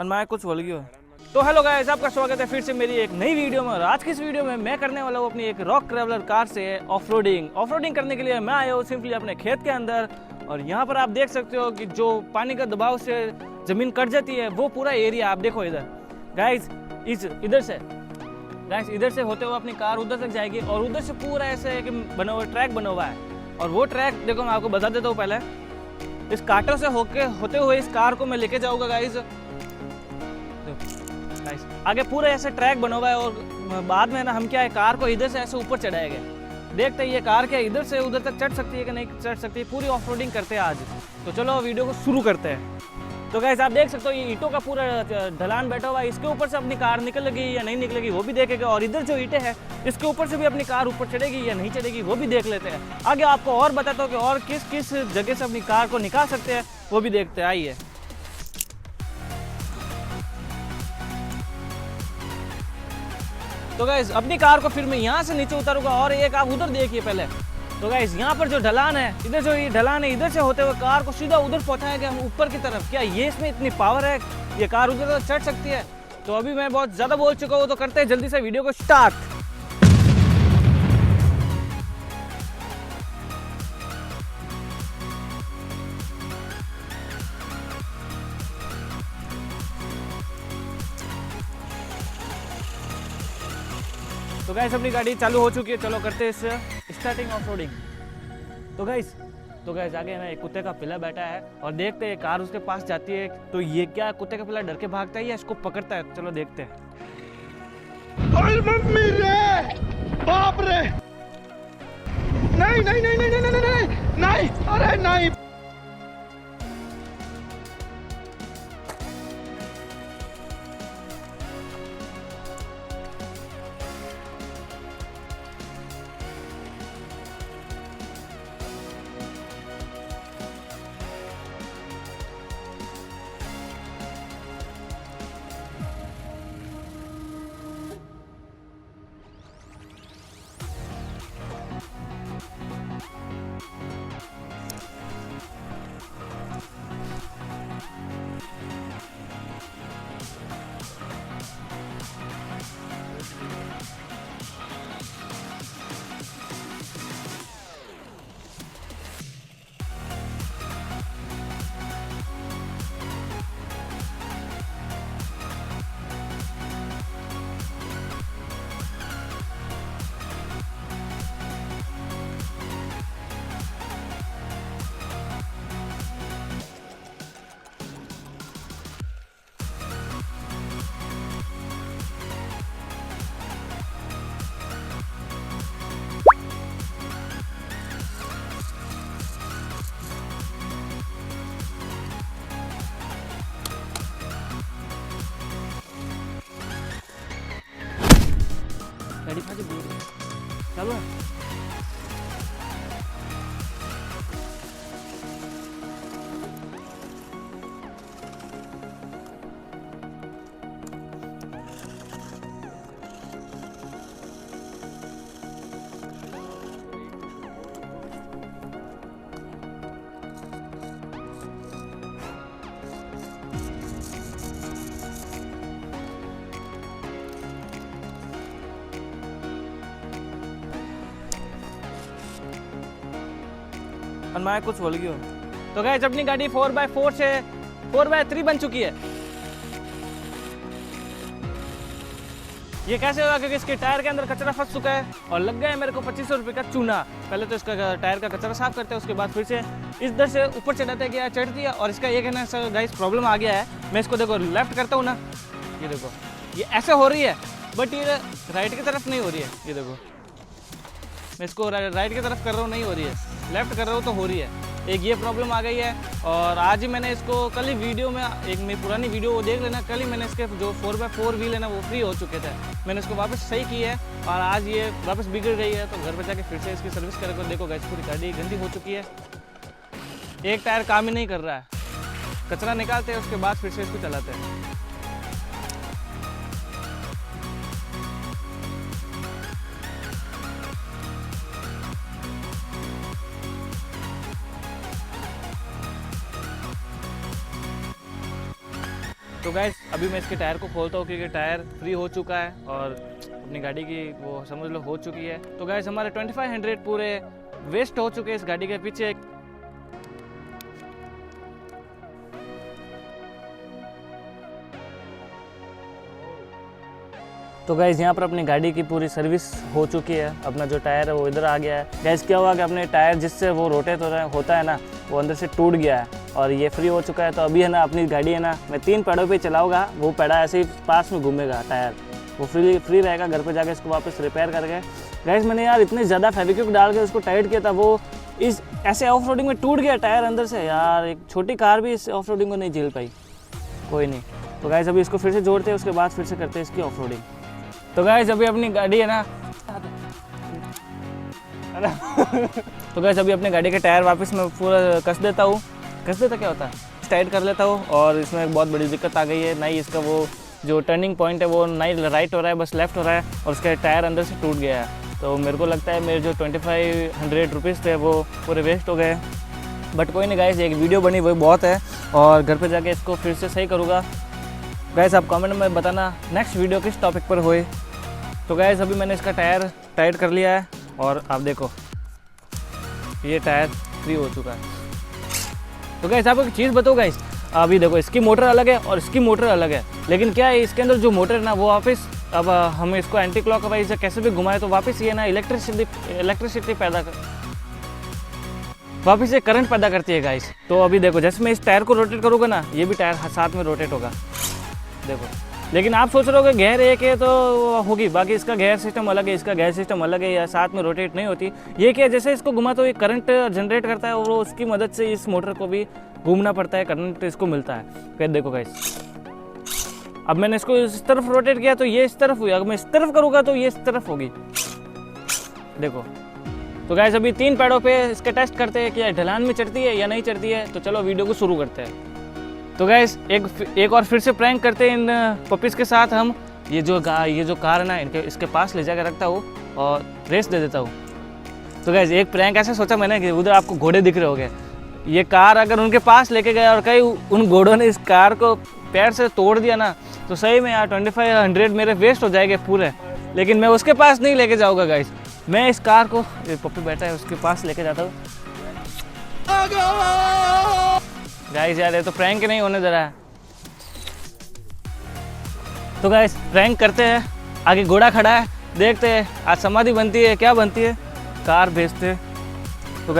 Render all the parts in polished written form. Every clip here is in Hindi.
मैं कुछ भूल गया। तो हेलो गाइस, आपका स्वागत है फिर से मेरी एक नई वीडियो में। और आज की इस वीडियो में मैं करने वाला हूँ अपनी एक रॉक ट्रैवलर कार से ऑफ रोडिंग करने के लिए मैं आया हूँ सिंपली अपने खेत के अंदर। और यहाँ पर आप देख सकते हो कि जो पानी का दबाव से ज़मीन कट जाती है वो पूरा एरिया आप देखो इधर। गाइस इधर से होते हुए अपनी कार उधर तक जाएगी और उधर से पूरा ऐसे कि बना हुआ ट्रैक बना हुआ है। और वो ट्रैक देखो मैं आपको बता देता हूँ, पहले इस कांटों से होते हुए इस कार को मैं लेके जाऊँगा गाइस। आगे पूरा ऐसे ट्रैक बना हुआ है और बाद में ना हम क्या है, कार को इधर से ऐसे ऊपर चढ़ाएंगे। देखते हैं ये कार क्या इधर से उधर तक चढ़ सकती है कि नहीं चढ़ सकती है। पूरी ऑफ रोडिंग करते हैं आज। तो चलो वीडियो को शुरू करते हैं। तो गाइस आप देख सकते हो ये ईंटों का पूरा ढलान बैठा हुआ है। इसके ऊपर से अपनी कार निकलेगी या नहीं निकलेगी वो भी देखेगा। और इधर जो ईंटें हैं इसके ऊपर से भी अपनी कार ऊपर चढ़ेगी या नहीं चढ़ेगी वो भी देख लेते हैं। आगे आपको और बताता हूँ कि और किस किस जगह से अपनी कार को निकाल सकते हैं वो भी देखते हैं। आइए। तो गाइस अपनी कार को फिर मैं यहाँ से नीचे उतारूंगा और एक आप उधर देखिए पहले। तो गाइस यहाँ पर जो ढलान है, इधर जो ये ढलान है इधर से होते हुए कार को सीधा उधर पहुँचाएंगे हम ऊपर की तरफ। क्या ये इसमें इतनी पावर है, ये कार उधर तक चढ़ सकती है? तो अभी मैं बहुत ज़्यादा बोल चुका हूँ, तो करते हैं जल्दी से वीडियो को स्टार्ट। तो गाइस अपनी गाड़ी चालू हो चुकी है, चलो करते हैं इस स्टार्टिंग ऑफ रोडिंग। तो गाइस आगे ना एक कुत्ते का पिल्ला बैठा है और देखते हैं कार उसके पास जाती है तो ये क्या कुत्ते का पिल्ला डर के भागता है या इसको पकड़ता है? चलो देखते हैं। ओए मम्मी रे, बाप रे, नहीं नहीं नहीं नहीं नहीं नहीं नहीं, अरे नहीं। गाड़ी फाड़ी चालू है। और मैं कुछ भूल गया। तो गाइस अपनी गाड़ी 4x4 से 4x3 बन चुकी है। ये कैसे होगा? क्योंकि इसके टायर के अंदर कचरा फंस चुका है और लग गया है मेरे को 2500 रुपये का चूना। पहले तो इसका टायर का कचरा साफ करते हैं, उसके बाद फिर से इधर से ऊपर चढ़ाते हैं कि चढ़ती है। और इसका ये कहना है गाइस प्रॉब्लम आ गया है। मैं इसको देखो लेफ्ट करता हूँ ना, ये देखो ये ऐसे हो रही है बट ये राइट की तरफ नहीं हो रही है। ये देखो मैं इसको राइट की तरफ कर रहा हूँ, नहीं हो रही है। लेफ्ट कर रहा हूँ तो हो रही है। एक ये प्रॉब्लम आ गई है। और आज ही मैंने इसको कल ही वीडियो में एक मेरी पुरानी वीडियो वो देख लेना, कल ही मैंने इसके जो 4x4 व्हील है ना वो फ्री हो चुके थे। मैंने इसको वापस सही की है और आज ये वापस बिगड़ गई है। तो घर पे जाके फिर से इसकी सर्विस करके देखो गाइस, पूरी गाड़ी गंदी हो चुकी है। एक टायर काम ही नहीं कर रहा है। कचरा निकालते हैं उसके बाद फिर से इसको चलाते हैं। तो गाइस अभी मैं इसके टायर को खोलता हूँ क्योंकि टायर फ्री हो चुका है और अपनी गाड़ी की वो समझ लो हो चुकी है। तो गाइस हमारे 2500 पूरे वेस्ट हो चुके हैं इस गाड़ी के पीछे। तो गाइस यहाँ पर अपनी गाड़ी की पूरी सर्विस हो चुकी है। अपना जो टायर है वो इधर आ गया है। गाइस क्या हुआ कि अपने टायर जिससे वो रोटेट होता है ना, वो अंदर से टूट गया है और ये फ्री हो चुका है। तो अभी है ना अपनी गाड़ी है ना, मैं 3 पैड़ों पे चलाऊंगा, वो पैड़ा ऐसे ही पास में घूमेगा टायर, वो फ्री रहेगा। घर पे जाके इसको वापस रिपेयर करके गाइस मैंने यार इतने ज़्यादा फेविक्विक डाल के उसको टाइट किया था, वो इस ऐसे ऑफ रोडिंग में टूट गया टायर अंदर से। यार एक छोटी कार भी इस ऑफ रोडिंग को नहीं झेल पाई। कोई नहीं, तो गाइस अभी इसको फिर से जोड़ते हैं, उसके बाद फिर से करते हैं इसकी ऑफ रोडिंग। तो गाइस अभी अपनी गाड़ी है ना तो गाइस अभी अपनी गाड़ी के टायर वापस मैं पूरा कस देता हूँ। कस देता क्या होता है, टाइट कर लेता हूँ। और इसमें एक बहुत बड़ी दिक्कत आ गई है, नहीं इसका वो जो टर्निंग पॉइंट है वो नहीं राइट हो रहा है, बस लेफ्ट हो रहा है और उसका टायर अंदर से टूट गया है। तो मेरे को लगता है मेरे जो 2500 रुपीज़ थे वो पूरे वेस्ट हो गए। बट कोई नहीं गाइस, एक वीडियो बनी वही बहुत है और घर पे जाके इसको फिर से सही करूँगा। गाइस आप कमेंट में बताना नेक्स्ट वीडियो किस टॉपिक पर होए। तो गाइस अभी मैंने इसका टायर टाइट कर लिया है और आप देखो ये टायर फ्री हो चुका है। तो गाइस आपको एक चीज़ बताओ गाइस, अभी देखो इसकी मोटर अलग है और इसकी मोटर अलग है, लेकिन क्या है इसके अंदर जो मोटर है ना वो वापस, अब हम इसको एंटी क्लॉकवाइज कैसे भी घुमाए तो वापस ये ना इलेक्ट्रिसिटी वापस ये करंट पैदा करती है गाइस। तो अभी देखो जैसे मैं इस टायर को रोटेट करूँगा ना, ये भी टायर साथ में रोटेट होगा देखो। लेकिन आप सोच रहे हो कि गेयर एक है तो होगी, बाकी इसका गेयर सिस्टम अलग है, इसका गेयर सिस्टम अलग है, या साथ में रोटेट नहीं होती। ये क्या जैसे इसको घुमा तो ये करंट जनरेट करता है और उसकी मदद से इस मोटर को भी घूमना पड़ता है, करंट इसको मिलता है। फिर देखो गाइस अब मैंने इसको इस तरफ रोटेट किया तो ये इस तरफ हुई, अगर मैं इस तरफ करूँगा तो ये इस तरफ होगी देखो। तो गाइस अभी 3 पैड़ों पे इसके टेस्ट करते हैं कि ढलान में चढ़ती है या नहीं चढ़ती है। तो चलो वीडियो को शुरू करते हैं। तो गाइस एक और फिर से प्रैंक करते हैं इन पपीज़ के साथ। हम ये जो कार है ना इसके पास ले जाकर रखता हूँ और रेस दे देता हूँ। तो गाइस एक प्रैंक ऐसा सोचा मैंने कि उधर आपको घोड़े दिख रहे होंगे, ये कार अगर उनके पास लेके गया और कहीं उन घोड़ों ने इस कार को पैर से तोड़ दिया ना तो सही में यार 2500 मेरे वेस्ट हो जाएंगे पूरे। लेकिन मैं उसके पास नहीं लेके जाऊँगा गाइस, मैं इस कार को, ये पप्पी बैठा है उसके पास लेके जाता हूँ। गाइस यार ये तो प्रैंक नहीं होने दे रहा है। तो गाइस प्रैंक करते हैं, आगे घोड़ा खड़ा है, देखते हैं आज समाधि बनती है क्या बनती है, कार भेजते हैं। तो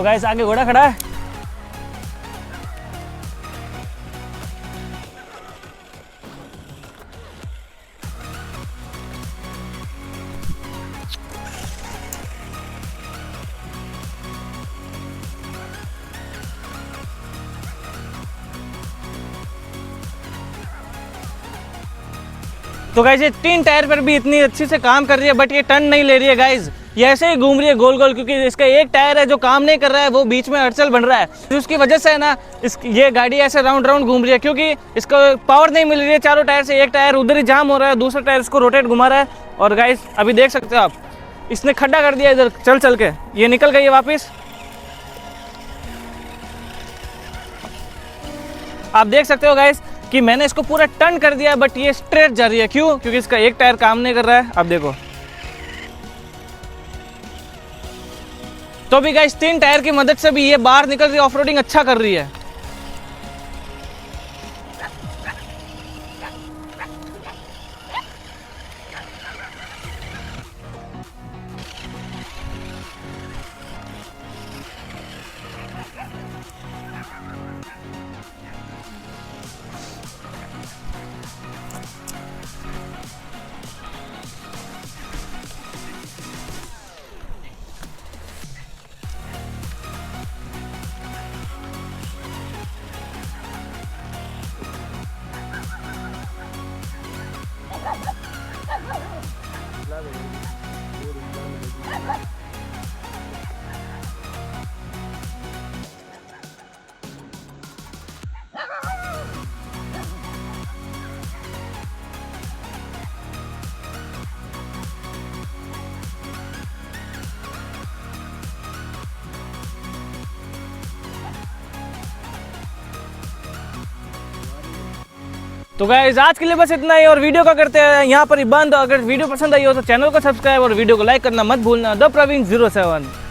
गाइस आगे घोड़ा खड़ा है। तो गाइस ये 3 टायर पर भी इतनी अच्छी से काम कर रही है बट ये टर्न नहीं ले रही है गाइस, ये ऐसे ही घूम रही है गोल गोल, क्योंकि इसका एक टायर है जो काम नहीं कर रहा है, वो बीच में अड़चल बन रहा है। तो उसकी वजह से है ना ये गाड़ी ऐसे राउंड राउंड घूम रही है, क्योंकि इसको पावर नहीं मिल रही है चारों टायर से। एक टायर उधर ही जाम हो रहा है, दूसरा टायर इसको रोटेट घुमा रहा है। और गाइस अभी देख सकते हो आप, इसने खड्डा कर दिया इधर चल चल के, ये निकल गई है वापिस। आप देख सकते हो गाइस कि मैंने इसको पूरा टर्न कर दिया बट ये स्ट्रेट जा रही है। क्यों? क्योंकि इसका एक टायर काम नहीं कर रहा है। अब देखो तो भी गाइस 3 टायर की मदद से भी ये बाहर निकल रही है, ऑफ रोडिंग अच्छा कर रही है। तो गाइस आज के लिए बस इतना ही और वीडियो का करते हैं यहाँ पर ही बंद। अगर वीडियो पसंद आई हो तो चैनल को सब्सक्राइब और वीडियो को लाइक करना मत भूलना। द प्रवीण 07।